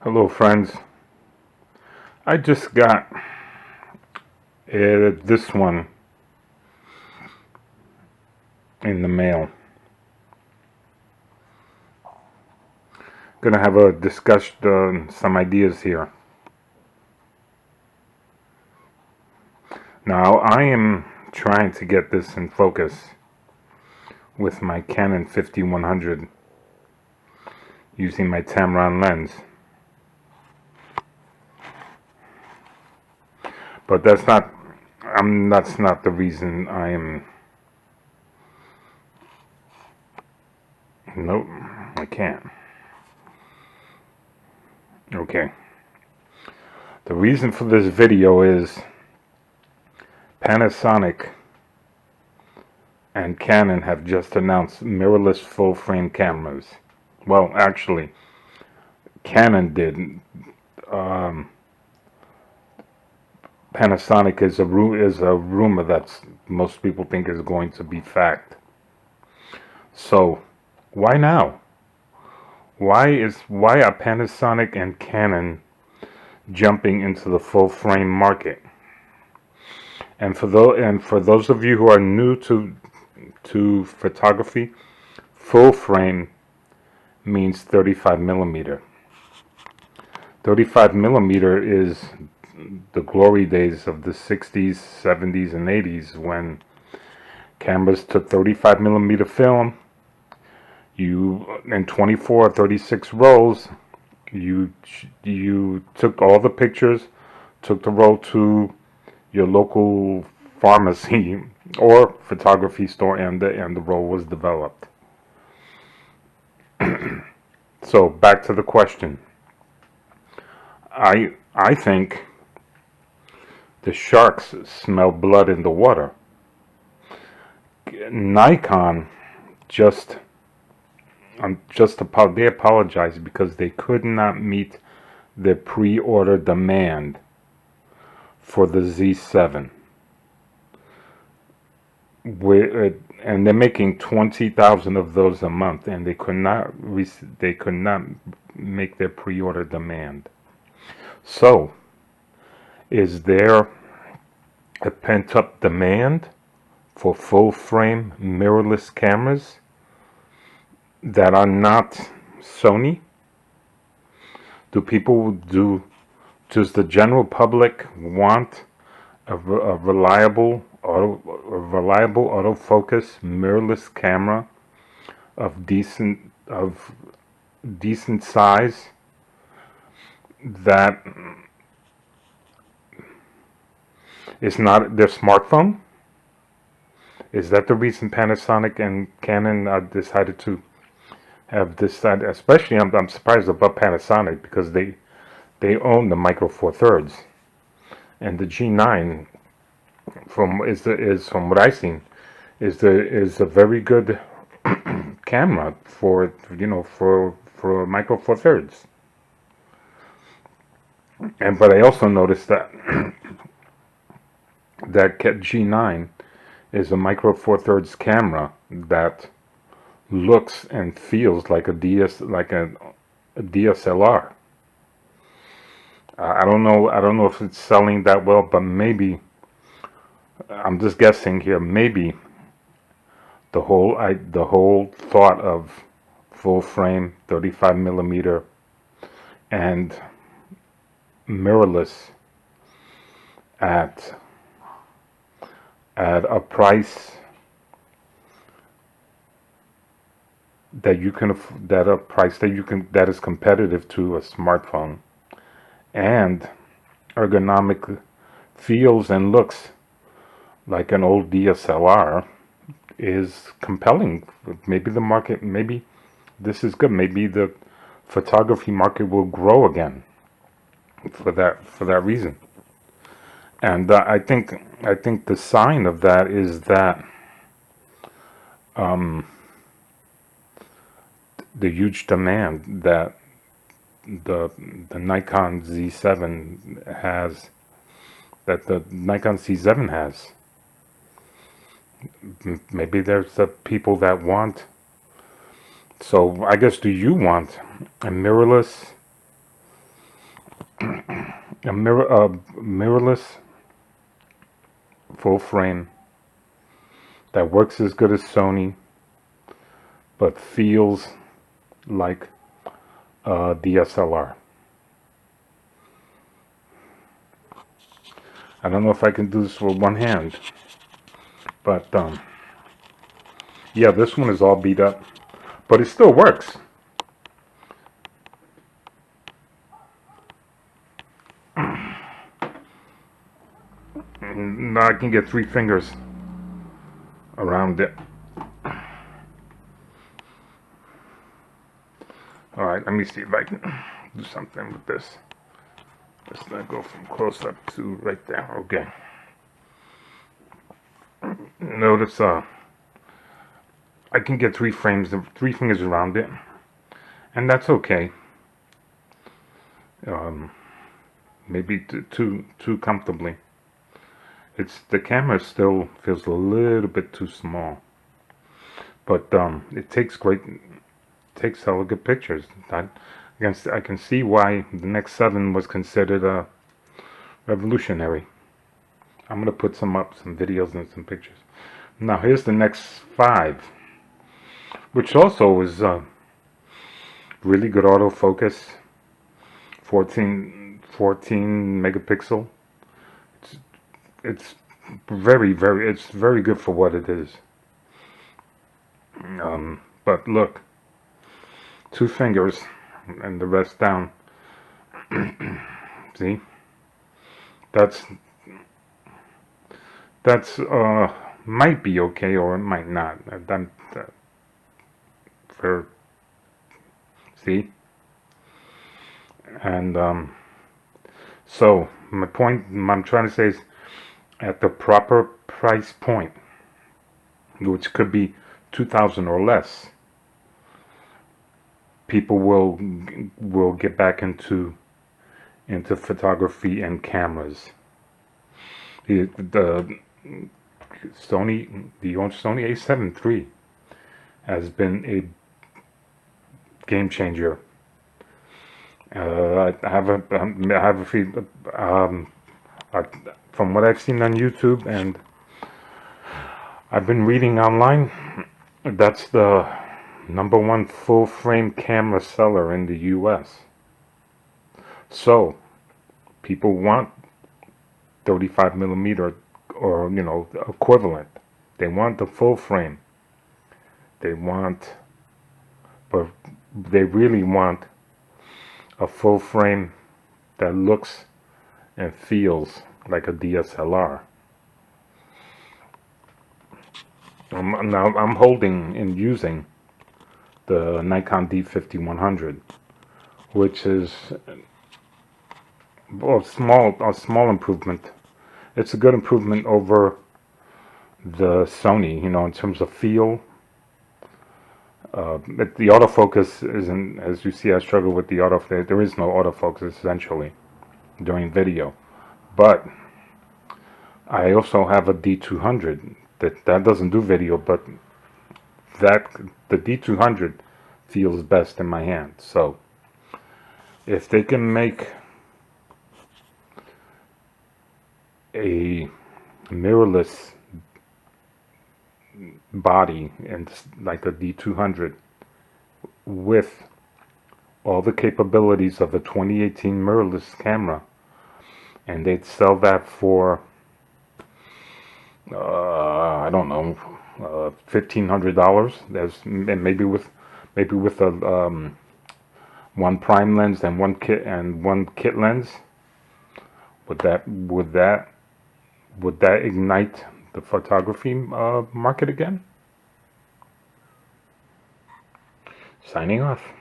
Hello friends, I just got this one in the mail. Gonna have a discussion, some ideas here. Now I am trying to get this in focus with my Canon 5100 using my Tamron lens. But that's not the reason I am. Nope, I can't. Okay. The reason for this video is Panasonic and Canon have just announced mirrorless full-frame cameras. Well, actually, Canon did. Panasonic is a rumor that most people think is going to be fact. So, why now? Why are Panasonic and Canon jumping into the full frame market? And for those of you who are new to photography, full frame means 35 millimeter. 35 millimeter is the glory days of the 60s, 70s, and 80s when cameras took 35 millimeter film. You, in 24 or 36 rolls, you took all the pictures, took the roll to your local pharmacy or photography store, and the roll was developed. So back to the question. I think the sharks smell blood in the water. Nikon they apologized because they could not meet the pre-order demand for the Z7. And they're making 20,000 of those a month, and they could not make their pre-order demand. So, is there a pent-up demand for full-frame mirrorless cameras that are not Sony? Does the general public want a reliable autofocus mirrorless camera of decent size that is not their smartphone? Is that the reason Panasonic and Canon decided to have this? Especially, I'm surprised about Panasonic because they own the Micro Four Thirds, and the G9 from what I've seen is a very good camera for Micro Four Thirds. But I also noticed that G9 is a Micro Four Thirds camera that looks and feels like a DSLR. I don't know if it's selling that well, but maybe, I'm just guessing here, maybe the whole thought of full frame 35 millimeter and mirrorless at a price that is competitive to a smartphone and ergonomic feels and looks like an old DSLR is compelling. Maybe this is good. Maybe the photography market will grow again for that reason. And I think the sign of that is that the huge demand that the Nikon Z7 has, that the Nikon C7 has. Maybe there's the people that want. So I guess, do you want a mirrorless A mirrorless full frame that works as good as Sony, but feels like a DSLR. I don't know if I can do this with one hand, but yeah, this one is all beat up, but it still works. Now I can get 3 fingers around it. Alright, let me see if I can do something with this. Let's not go from close up to right there. Okay. Notice I can get 3 fingers around it, and that's okay. Maybe too comfortably. The camera still feels a little bit too small, but it takes hella good pictures. I can see why the next 7 was considered revolutionary. I'm gonna put some videos and some pictures. Now here's the next 5, which also is really good autofocus, 14 megapixel. It's very good for what it is. But look, 2 fingers and the rest down. See, that's might be okay, or it might not. See, and so my point I'm trying to say is, at the proper price point, which could be 2,000 or less, people will get back into photography and cameras. The Sony A7 III has been a game changer. I have a feed, from what I've seen on YouTube, and I've been reading online, that's the #1 full frame camera seller in the US. So people want 35 millimeter, or equivalent. They want the full frame. But they really want a full frame that looks and feels like a DSLR. Now I'm holding and using the Nikon D5100, which is a small improvement. It's a good improvement over the Sony, in terms of feel. The autofocus isn't, as you see, I struggle with the autofocus. There is no autofocus essentially during video, but I also have a D200 that doesn't do video, but the D200 feels best in my hand. So if they can make a mirrorless body and like a D200 with all the capabilities of a 2018 mirrorless camera, and they'd sell that for I don't know, $1,500. Maybe with a one prime lens and one kit lens. Would that ignite the photography market again? Signing off.